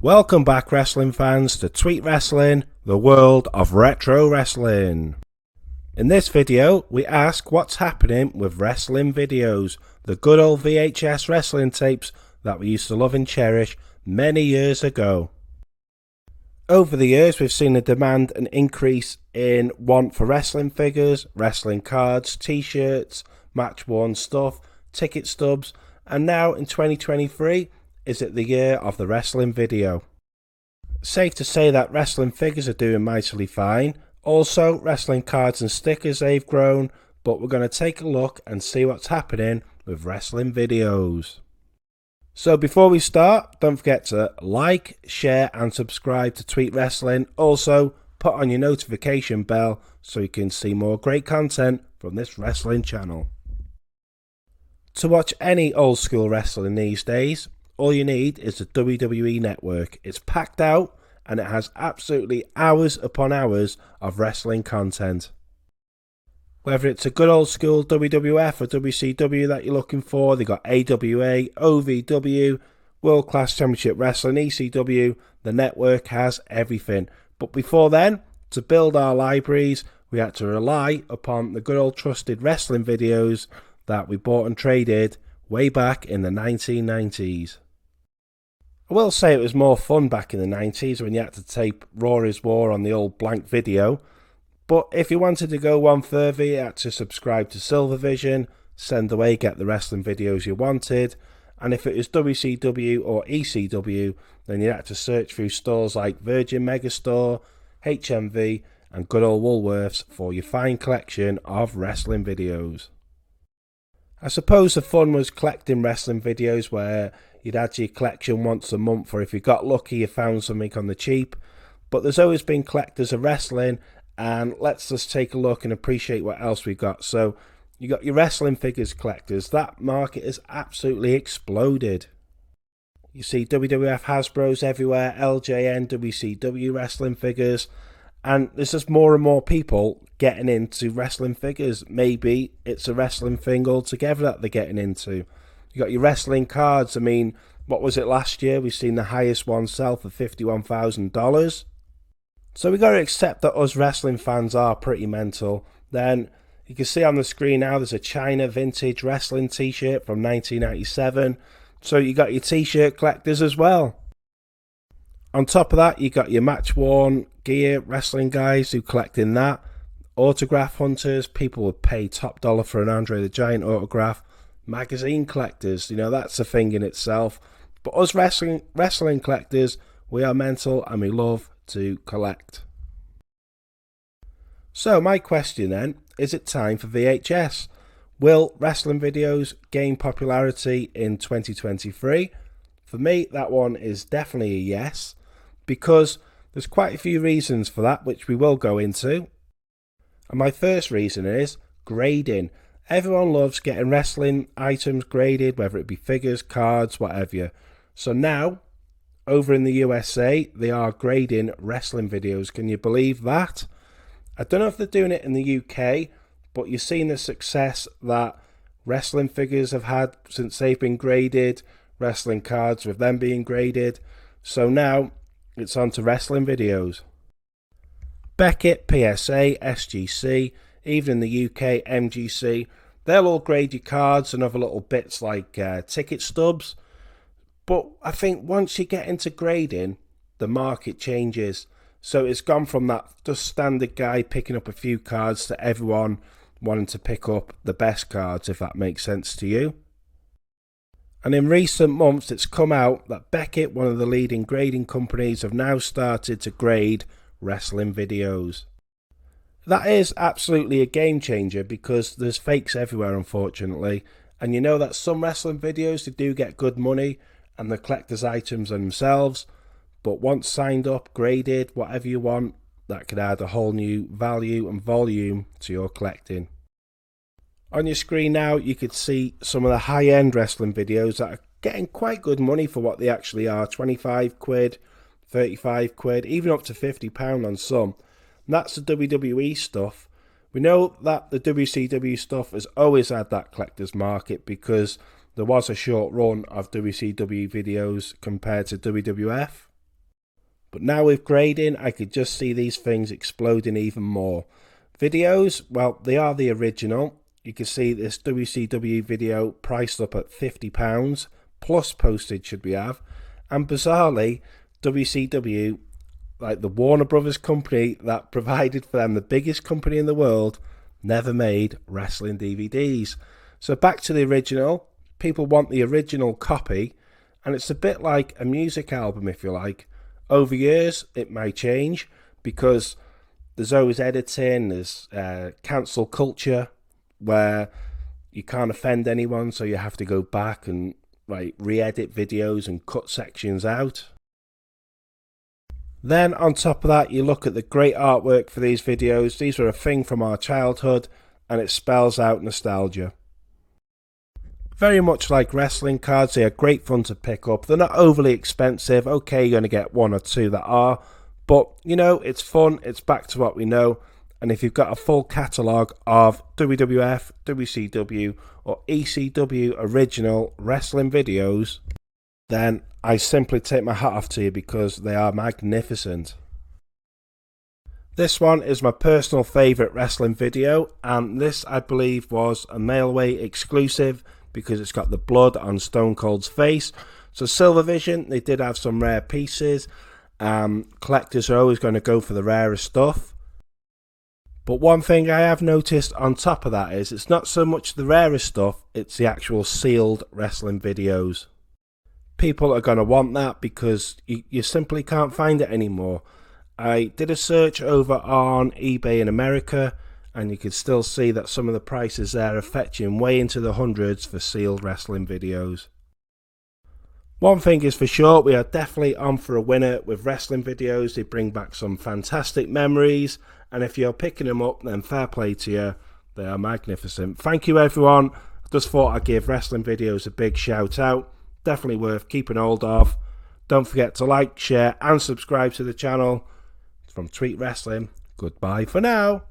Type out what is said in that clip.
Welcome back, wrestling fans, to Tweet Wrestling, the world of retro wrestling. In this video, we ask what's happening with wrestling videos, the good old VHS wrestling tapes that we used to love and cherish many years ago. Over the years, we've seen a demand and increase in want for wrestling figures, wrestling cards, t-shirts, match-worn stuff, ticket stubs, and now in 2023, is it the year of the wrestling video? Safe to say that wrestling figures are doing mightily fine. Also, wrestling cards and stickers, they've grown, but we're going to take a look and see what's happening with wrestling videos. So before we start, don't forget to like, share and subscribe to Tweet Wrestling. Also, put on your notification bell so you can see more great content from this wrestling channel. To watch any old school wrestling these days, all you need is the WWE Network. It's packed out and it has absolutely hours upon hours of wrestling content. Whether it's a good old school WWF or WCW that you're looking for, they got AWA, OVW, World Class Championship Wrestling, ECW, the network has everything. But before then, to build our libraries, we had to rely upon the good old trusted wrestling videos that we bought and traded way back in the 1990s. I will say it was more fun back in the 90s when you had to tape Raw is War on the old blank video. But if you wanted to go one further, you had to subscribe to Silvervision, send away, get the wrestling videos you wanted. And if it was WCW or ECW, then you had to search through stores like Virgin Megastore, HMV and good old Woolworths for your fine collection of wrestling videos. I suppose the fun was collecting wrestling videos where you'd add to your collection once a month, or if you got lucky you found something on the cheap. But there's always been collectors of wrestling, and let's just take a look and appreciate what else we've got. So you got your wrestling figures collectors. That market has absolutely exploded. You see WWF Hasbro's everywhere, LJN, WCW wrestling figures, and there's just more and more people getting into wrestling figures. Maybe it's a wrestling thing altogether that they're getting into. You got your wrestling cards. I mean, what was it last year? We've seen the highest one sell for $51,000. So we got to accept that us wrestling fans are pretty mental. Then you can see on the screen now there's a China vintage wrestling t-shirt from 1997. So you got your t-shirt collectors as well. On top of that, you got your match-worn gear wrestling guys who collecting that. Autograph hunters, people would pay top dollar for an Andre the Giant autograph. Magazine collectors, that's a thing in itself. But us wrestling collectors, we are mental and we love to collect. So my question then, is it time for VHS? Will wrestling videos gain popularity in 2023? For me, that one is definitely a yes, because there's quite a few reasons for that, which we will go into. And my first reason is grading. Everyone loves getting wrestling items graded, whether it be figures, cards, whatever. So now, over in the USA, they are grading wrestling videos. Can you believe that? I don't know if they're doing it in the UK, but you've seen the success that wrestling figures have had since they've been graded, wrestling cards with them being graded. So now, it's on to wrestling videos. Beckett, PSA, SGC, even in the UK, MGC, they'll all grade your cards and other little bits like ticket stubs. But I think once you get into grading, the market changes. So it's gone from that just standard guy picking up a few cards to everyone wanting to pick up the best cards, if that makes sense to you. And in recent months, it's come out that Beckett, one of the leading grading companies, have now started to grade wrestling videos. That is absolutely a game changer because there's fakes everywhere, unfortunately. And you know that some wrestling videos, they do get good money and the collector's items themselves. But once signed up, graded, whatever you want, that could add a whole new value and volume to your collecting. On your screen now, you could see some of the high-end wrestling videos that are getting quite good money for what they actually are. 25 quid, 35 quid, even up to £50 on some. And that's the WWE stuff. We know that the WCW stuff has always had that collector's market because there was a short run of WCW videos compared to WWF. But now with grading, I could just see these things exploding even more. Videos, well, they are the original. You can see this WCW video priced up at £50, plus postage should we have. And bizarrely, WCW, like the Warner Brothers company that provided for them, the biggest company in the world, never made wrestling DVDs. So back to the original. People want the original copy, and it's a bit like a music album, if you like. Over years, it may change because there's always editing, there's cancel culture where you can't offend anyone, so you have to go back and re-edit videos and cut sections out. Then on top of that, you look at the great artwork for these videos. These were a thing from our childhood, and it spells out nostalgia. Very much like wrestling cards, they are great fun to pick up. They're not overly expensive. Okay, you're going to get one or two that are, but you know, it's fun, it's back to what we know. And if you've got a full catalogue of WWF, WCW or ECW original wrestling videos, then I simply take my hat off to you because they are magnificent. This one is my personal favourite wrestling video, and this I believe was a mailway exclusive because it's got the blood on Stone Cold's face. So Silvervision, they did have some rare pieces. Collectors are always going to go for the rarest stuff. But one thing I have noticed on top of that is it's not so much the rarest stuff, it's the actual sealed wrestling videos. People are going to want that because you simply can't find it anymore. I did a search over on eBay in America, and you can still see that some of the prices there are fetching way into the hundreds for sealed wrestling videos. One thing is for sure, we are definitely on for a winner with wrestling videos. They bring back some fantastic memories, and if you're picking them up, then fair play to you. They are magnificent. Thank you everyone. I just thought I'd give wrestling videos a big shout out. Definitely worth keeping hold of. Don't forget to like, share and subscribe to the channel. From Tweet Wrestling, goodbye for now.